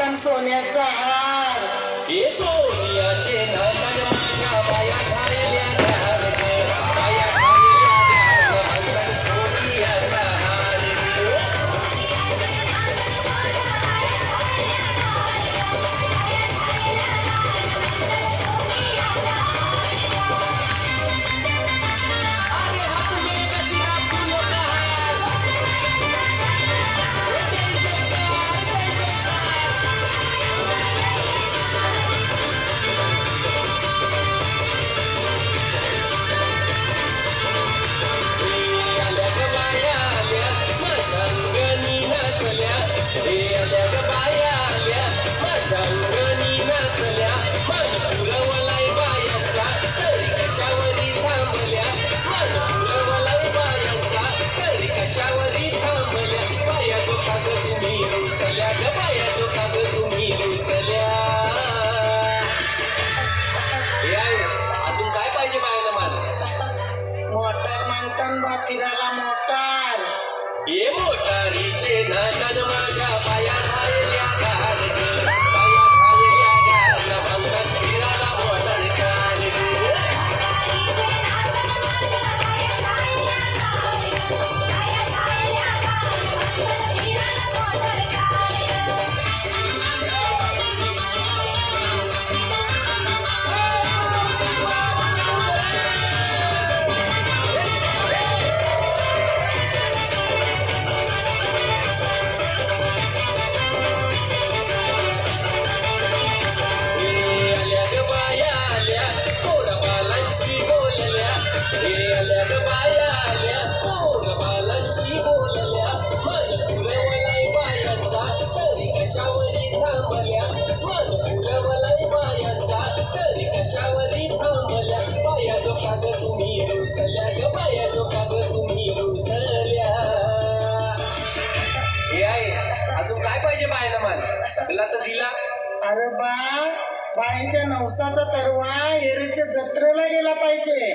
छान सोन्याचा हार हे सोन्याचे नाणं माझ्या बाया झालेल्या घाल ग, बाया झालेल्या घाल अंगण सोन्याचा हार ग. अरे हात में गजरा फूलों का हार, जय जयकार जय जयकार. आल्या ग बाया आल्या माझ्या अंगणी नाचल्या, आल्या ग बाया आल्या माझ्या अंगणी नाचल्या. मान पुरवलाय बायांचा तरी कशावरी थांबल्या, मान पुरवलाय बायांचा तरी कशावरी थांबल्या. बाया दोघा ग तुम्ही रुसल्या ग, बाया दोघा ग तुम्ही रुसल्या. हे आहे, अजून काय पाहिजे बायाला मान? मोटार मागतान बा फिरायला मोटार ये मोटारीचे नाणं माझ्या बाया झालेल्या घाल ग, बाया झालेल्या घाल अंगणात फिरायला मोटार घाल ग. आल्या ग बाया आल्या पोरबालांशी बोलल्या, आल्या ग बाया आल्या पोरबालांशी बोलल्या. मान पुरवलाय बायांचा तरी कशावरी थांबल्या, मान पुरवलाय बायांचा तरी कशावरी थांबल्या. बाया दोघा ग तुम्ही रुसल्या ग, बाया दोघा ग तुम्ही रुसल्या. हे आहे, अजून काय पाहिजे बायाला मान? सगळा तर दिला. अरे बा बायांच्या नवसाचा तरवा एरेच्या जत्रेला गेला पाहिजे